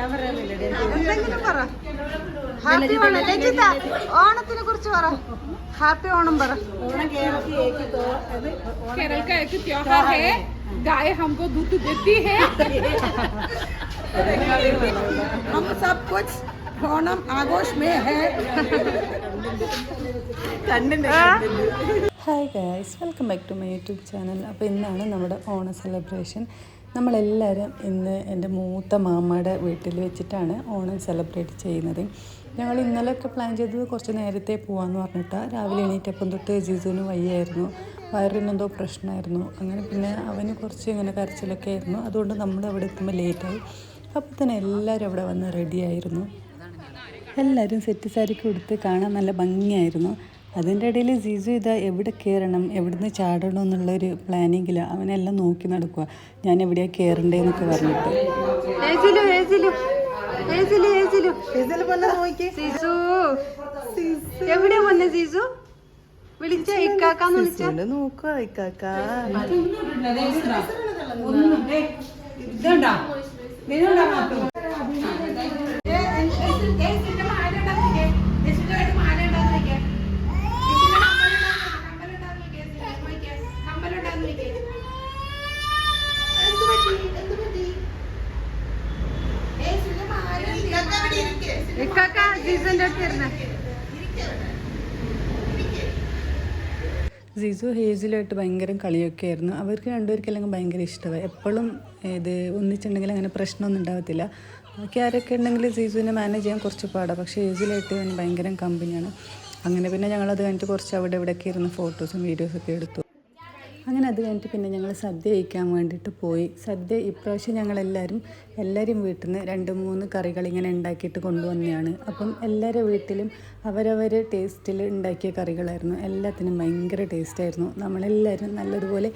എന്തെങ്കിലും പറ. ഹാപ്പി ഓണം രജിത, ഓണത്തിനെ കുറിച്ച് പറ. ഹാപ്പി ഓണം പറ. केरल का एक त्योहार है, गाय हमको दूध देती है. हम सब कुछ ओणम आघोष में है. Hi guys, welcome back to my YouTube channel. അപ്പോൾ ഇന്നാണ് നമ്മുടെ ഓണ സെലിബ്രേഷൻ. നമ്മളെല്ലാവരും ഇന്ന് എൻ്റെ മൂത്ത മാമയുടെ വീട്ടിൽ വെച്ചിട്ടാണ് ഓണം സെലിബ്രേറ്റ് ചെയ്യുന്നത്. ഞങ്ങൾ ഇന്നലെയൊക്കെ പ്ലാൻ ചെയ്തത് കുറച്ച് നേരത്തെ പോകാമെന്ന് പറഞ്ഞിട്ടാണ്. രാവിലെ എണീറ്റപ്പം തൊട്ട് ജിസുവിന് വയ്യായിരുന്നു, വയറിനെന്തോ പ്രശ്നമായിരുന്നു. അങ്ങനെ പിന്നെ അവന് കുറച്ച് ഇങ്ങനെ കരച്ചിലൊക്കെ ആയിരുന്നു. അതുകൊണ്ട് നമ്മൾ അവിടെ എത്തുമ്പോൾ ലേറ്റായി. അപ്പോൾ തന്നെ എല്ലാവരും അവിടെ വന്ന് റെഡിയായിരുന്നു. എല്ലാവരും സെറ്റ് സാരിക്ക് കൊടുത്ത് കാണാൻ നല്ല ഭംഗിയായിരുന്നു. അതിൻ്റെ ഇടയിൽ ജിസു ഇതാ എവിടെ കയറണം, എവിടുന്ന് ചാടണം എന്നുള്ളൊരു പ്ലാനിങ്ങിലാണ്. അവനെല്ലാം നോക്കി നടക്കുക, ഞാൻ എവിടെയാണ് കയറണ്ടേന്നൊക്കെ പറഞ്ഞിട്ട്. എവിടെയാ വന്നെ ജിസു? വിളിച്ച ഇക്കാക്കാന്ന് വിളിച്ച നോക്കുക. ഇക്കാക്ക ജിസു ഹേസിലുമായിട്ട് ഭയങ്കര കളിയൊക്കെ ആയിരുന്നു. അവർക്ക് രണ്ടുപേർക്കെല്ലാം ഭയങ്കര ഇഷ്ടമായി. എപ്പോഴും ഇത് ഒന്നിച്ചുണ്ടെങ്കിൽ അങ്ങനെ പ്രശ്നമൊന്നും ഉണ്ടാകത്തില്ല. ബാക്കി ആരൊക്കെ ഉണ്ടെങ്കിൽ ജിസുവിനെ മാനേജ് ചെയ്യാൻ കുറച്ച് പാടാണ്. പക്ഷേ ഹേസിലായിട്ട് അവന് ഭയങ്കര കമ്പനിയാണ്. അങ്ങനെ പിന്നെ ഞങ്ങളത് കഴിഞ്ഞിട്ട് കുറച്ച് അവിടെ ഇവിടെയൊക്കെ ഇരുന്ന് ഫോട്ടോസും വീഡിയോസൊക്കെ എടുത്തു. അങ്ങനെ അത് കഴിഞ്ഞിട്ട് പിന്നെ ഞങ്ങൾ സദ്യ കഴിക്കാൻ വേണ്ടിയിട്ട് പോയി. സദ്യ ഇപ്രാവശ്യം ഞങ്ങളെല്ലാവരും വീട്ടിൽ നിന്ന് 2-3 കറികൾ ഇങ്ങനെ ഉണ്ടാക്കിയിട്ട് കൊണ്ടുവന്നതാണ്. അപ്പം എല്ലാവരുടെ വീട്ടിലും അവരവർ ടേസ്റ്റിൽ ഉണ്ടാക്കിയ കറികളായിരുന്നു. എല്ലാത്തിനും ഭയങ്കര ടേസ്റ്റായിരുന്നു. നമ്മളെല്ലാവരും നല്ലതുപോലെ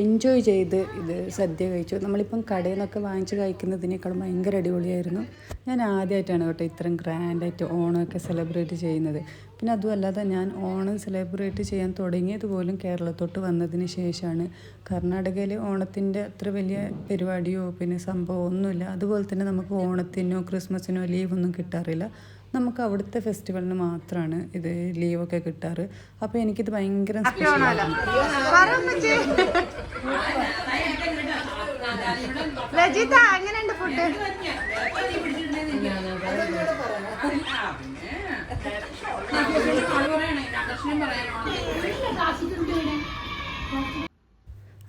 എൻജോയ് ചെയ്ത് ഇത് സദ്യ കഴിച്ചു. നമ്മളിപ്പം കടയിൽ നിന്നൊക്കെ വാങ്ങിച്ച് കഴിക്കുന്നതിനേക്കാളും ഭയങ്കര അടിപൊളിയായിരുന്നു. ഞാൻ ആദ്യമായിട്ടാണ് കേട്ടോ ഇത്രയും ഗ്രാൻഡായിട്ട് ഓണമൊക്കെ സെലിബ്രേറ്റ് ചെയ്യുന്നത്. പിന്നെ അതുമല്ലാതെ ഞാൻ ഓണം സെലിബ്രേറ്റ് ചെയ്യാൻ തുടങ്ങിയത് പോലും കേരളത്തോട്ട് വന്നതിന് ശേഷമാണ്. കർണാടകയിൽ ഓണത്തിൻ്റെ അത്ര വലിയ പരിപാടിയോ പിന്നെ സംഭവമോ ഒന്നുമില്ല. അതുപോലെ തന്നെ നമുക്ക് ഓണത്തിനോ ക്രിസ്മസിനോ ലീവൊന്നും കിട്ടാറില്ല. നമുക്ക് അവിടുത്തെ ഫെസ്റ്റിവലിന് മാത്രമാണ് ഇത് ലീവൊക്കെ കിട്ടാറ്. അപ്പോൾ എനിക്കിത് ഭയങ്കര സ്പെഷ്യലാണ്. ഫുഡ്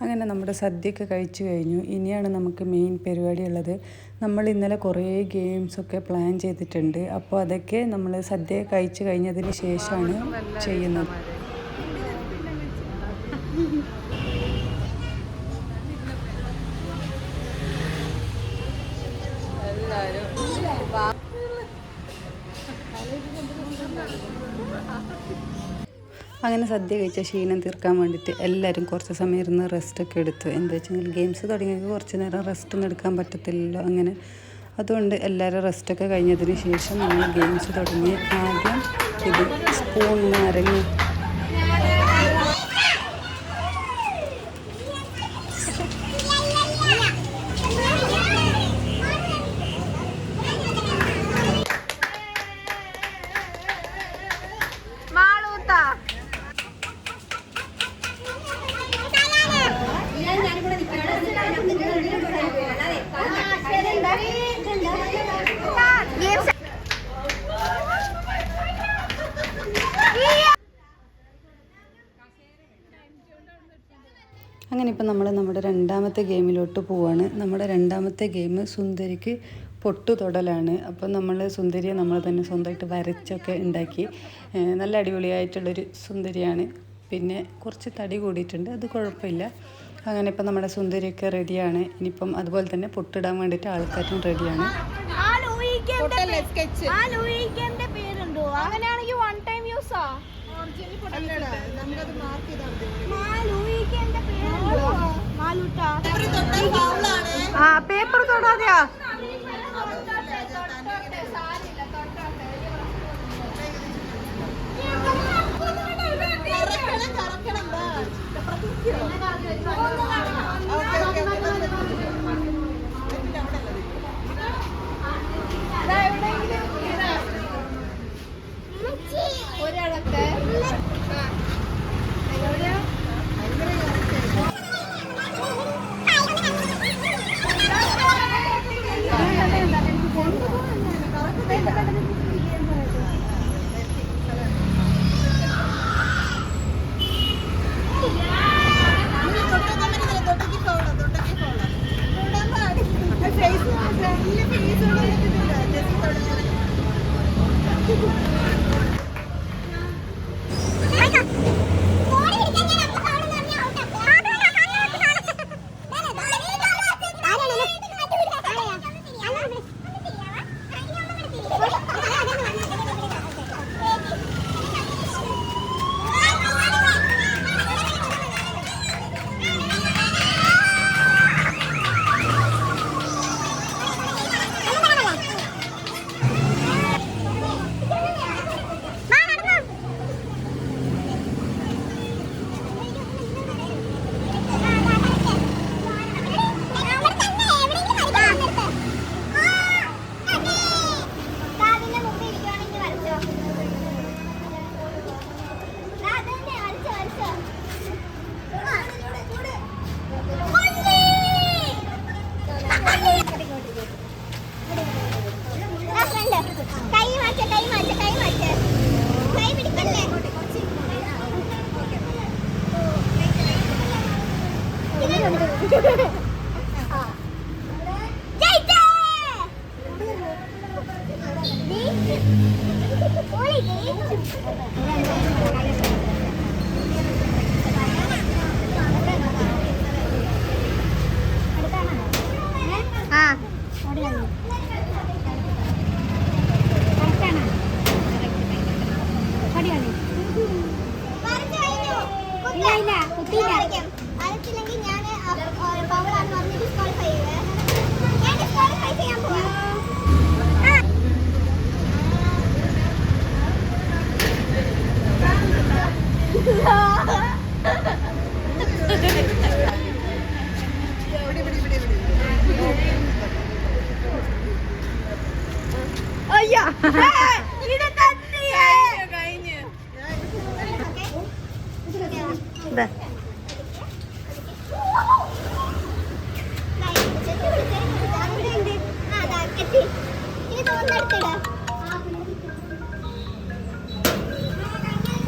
അങ്ങനെ നമ്മുടെ സദ്യയൊക്കെ കഴിച്ചു കഴിഞ്ഞു. ഇനിയാണ് നമുക്ക് മെയിൻ പരിപാടി ഉള്ളത്. നമ്മൾ ഇന്നലെ കുറേ ഗെയിംസൊക്കെ പ്ലാൻ ചെയ്തിട്ടുണ്ട്. അപ്പോൾ അതൊക്കെ നമ്മൾ സദ്യ കഴിച്ചു കഴിഞ്ഞതിന് ശേഷമാണ് ചെയ്യുന്നത്. അങ്ങനെ സദ്യ കഴിച്ച ക്ഷീണം തീർക്കാൻ വേണ്ടിയിട്ട് എല്ലാവരും കുറച്ച് സമയം ഇരുന്ന് റെസ്റ്റൊക്കെ എടുത്തു. എന്താ വെച്ചാൽ ഗെയിംസ് തുടങ്ങിയെങ്കിൽ കുറച്ച് നേരം റെസ്റ്റൊന്നും എടുക്കാൻ പറ്റത്തില്ലല്ലോ. അങ്ങനെ അതുകൊണ്ട് എല്ലാവരും റെസ്റ്റൊക്കെ കഴിഞ്ഞതിന് ശേഷം നമ്മൾ ഗെയിംസ് തുടങ്ങി. ആദ്യം ഇത് സ്പൂണിന് അരങ്ങി അങ്ങനെ ഇപ്പം നമ്മൾ നമ്മുടെ രണ്ടാമത്തെ ഗെയിമിലോട്ട് പോവാണ്. നമ്മുടെ രണ്ടാമത്തെ ഗെയിം സുന്ദരിക്ക് പൊട്ടു തൊടലാണ്. അപ്പം നമ്മൾ സുന്ദരിയെ നമ്മൾ തന്നെ സ്വന്തമായിട്ട് വരച്ചൊക്കെ ഉണ്ടാക്കി. നല്ല അടിപൊളിയായിട്ടുള്ളൊരു സുന്ദരിയാണ്. പിന്നെ കുറച്ച് തടി കൂടിയിട്ടുണ്ട്, അത് കുഴപ്പമില്ല. അങ്ങനെ ഇപ്പം നമ്മുടെ സുന്ദരിയൊക്കെ റെഡിയാണ്. ഇനിയിപ്പം അതുപോലെ തന്നെ പൊട്ടിടാൻ വേണ്ടിയിട്ട് ആൾക്കാരും റെഡിയാണ്. പേപ്പർ തൊടാതെയാ?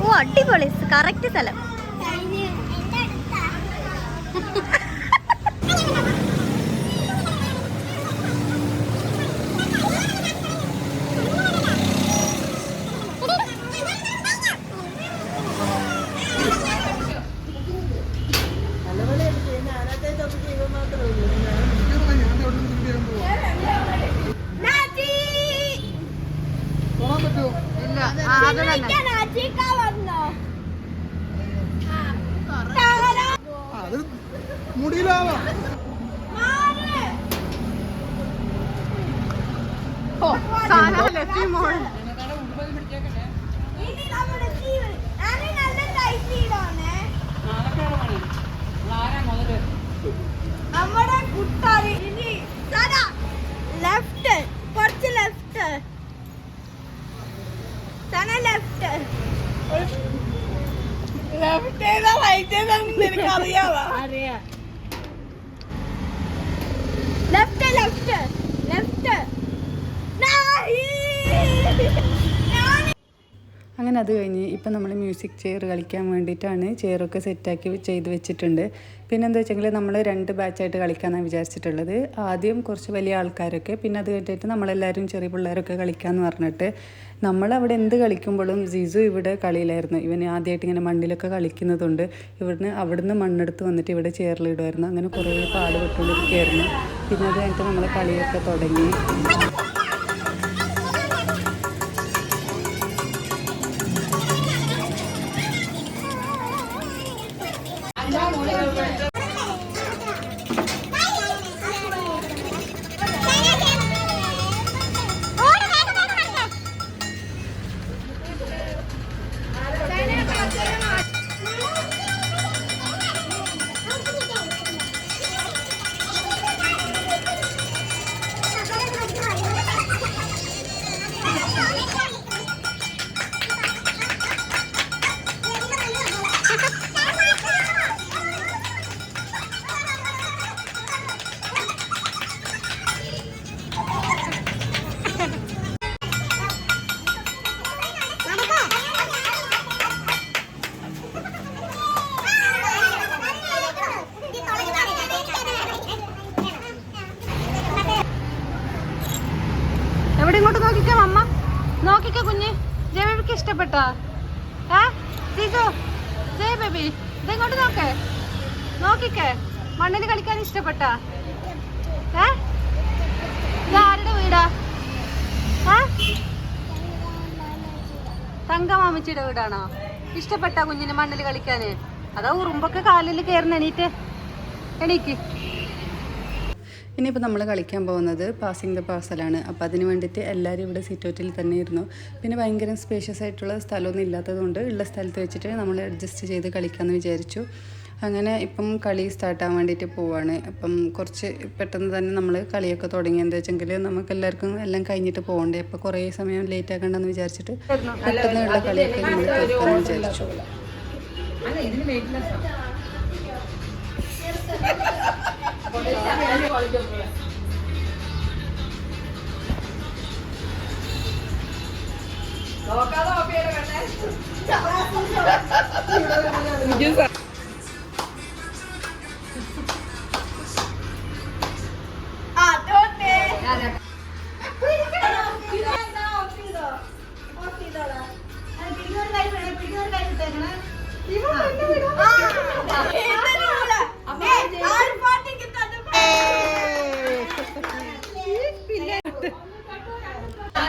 ഓ അടിപൊളി കറക്റ്റ് സ്ഥലം. നമ്മുടെ കുട്ടാരി ലെഫ്റ്റ് കുറച്ച് ലെഫ്റ്റ് ലെഫ്റ്റ് ലെഫ്റ്റ് ഏതാ റൈറ്റ് ഏതാണെന്ന് നിനക്ക് അറിയാവാ? അറിയാം. Left left left. അങ്ങനെ അത് കഴിഞ്ഞ് ഇപ്പം നമ്മൾ മ്യൂസിക് ചെയർ കളിക്കാൻ വേണ്ടിയിട്ടാണ് ചെയറൊക്കെ സെറ്റാക്കി ചെയ്ത് വെച്ചിട്ടുണ്ട്. പിന്നെ എന്താ വെച്ചെങ്കിൽ നമ്മൾ 2 ബാച്ചായിട്ട് കളിക്കാമെന്നാണ് വിചാരിച്ചിട്ടുള്ളത്. ആദ്യം കുറച്ച് വലിയ ആൾക്കാരൊക്കെ, പിന്നെ അത് കഴിഞ്ഞിട്ട് നമ്മളെല്ലാവരും ചെറിയ പിള്ളേരൊക്കെ കളിക്കാമെന്ന് പറഞ്ഞിട്ട് നമ്മളവിടെ എന്ത് കളിക്കുമ്പോഴും ജിസു ഇവിടെ കളിയിലായിരുന്നു. ഇവന് ആദ്യമായിട്ട് ഇങ്ങനെ മണ്ണിലൊക്കെ കളിക്കുന്നതുകൊണ്ട് അവിടുന്ന് മണ്ണെടുത്ത് വന്നിട്ട് ഇവിടെ ചെയറിലിടുമായിരുന്നു. അങ്ങനെ കുറേ പാടുപെട്ടുകൊണ്ടിരിക്കുകയായിരുന്നു. പിന്നെ അത് കഴിഞ്ഞിട്ട് നമ്മളെ കളിയൊക്കെ തുടങ്ങി. എവിടെ ഇങ്ങോട്ട് നോക്കിക്കാം അമ്മ. നോക്കിക്കോ കുഞ്ഞ്, ജയ ബേബിക്ക് ഇഷ്ടപ്പെട്ടോ? സീസു, ജയ ബേബി ഇതെങ്ങോട്ട് നോക്കേ, നോക്കിക്കേ. മണ്ണിൽ കളിക്കാൻ ഇഷ്ടപ്പെട്ടോ? ഇത് ആരുടെ വീടാ? തങ്കമാമച്ചിയുടെ വീടാണോ? ഇഷ്ടപ്പെട്ടാ കുഞ്ഞിന് മണ്ണിൽ കളിക്കാന്? അതാ ഉറുമ്പൊക്കെ കാലിൽ കയറുന്ന. എണീക്ക്. ഇനിയിപ്പോൾ നമ്മൾ കളിക്കാൻ പോകുന്നത് പാസിംഗ് ദ പാർസലാണ്. അപ്പോൾ അതിന് വേണ്ടിയിട്ട് എല്ലാവരും ഇവിടെ സിറ്റൗട്ടിൽ തന്നെ ഇരുന്നു. പിന്നെ ഭയങ്കര സ്പേഷ്യസ് ആയിട്ടുള്ള സ്ഥലമൊന്നും ഇല്ലാത്തതുകൊണ്ട് ഉള്ള സ്ഥലത്ത് വെച്ചിട്ട് നമ്മൾ അഡ്ജസ്റ്റ് ചെയ്ത് കളിക്കാമെന്ന് വിചാരിച്ചു. അങ്ങനെ ഇപ്പം കളി സ്റ്റാർട്ടാകാൻ വേണ്ടിയിട്ട് പോവാണ്. അപ്പം കുറച്ച് പെട്ടെന്ന് തന്നെ നമ്മൾ കളിയൊക്കെ തുടങ്ങി. എന്താ വെച്ചെങ്കിൽ നമുക്ക് എല്ലാവർക്കും എല്ലാം കഴിഞ്ഞിട്ട് പോകണ്ടേ. അപ്പോൾ കുറേ സമയം ലേറ്റ് ആക്കണ്ടെന്ന് വിചാരിച്ചിട്ട് പെട്ടെന്നുള്ള കളിയൊക്കെ നമ്മൾ തീർക്കാമെന്ന് വിചാരിച്ചു.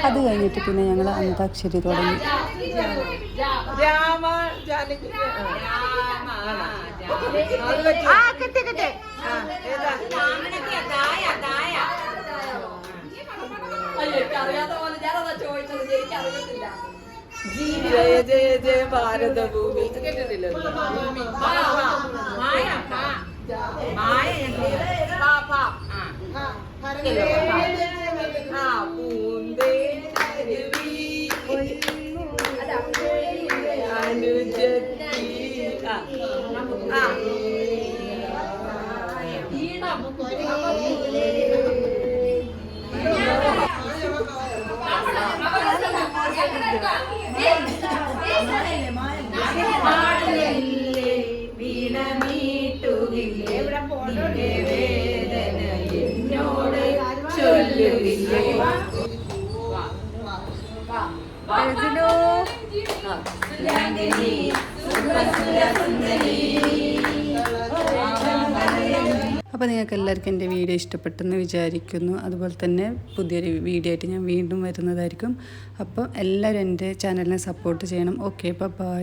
അത് കഴിഞ്ഞിട്ട് പിന്നെ ഞങ്ങൾ അന്താക്ഷരി തുടങ്ങി. ജയ ജയ ജയ ഭാരതഭൂമി കേട്ടിട്ടില്ല? അപ്പോൾ നിങ്ങൾക്ക് എല്ലാവർക്കും എൻ്റെ വീഡിയോ ഇഷ്ടപ്പെട്ടെന്ന് വിചാരിക്കുന്നു. അതുപോലെ തന്നെ പുതിയൊരു വീഡിയോ ആയിട്ട് ഞാൻ വീണ്ടും വരുന്നതായിരിക്കും. അപ്പോൾ എല്ലാവരും എൻ്റെ ചാനലിനെ സപ്പോർട്ട് ചെയ്യണം. Okay, by.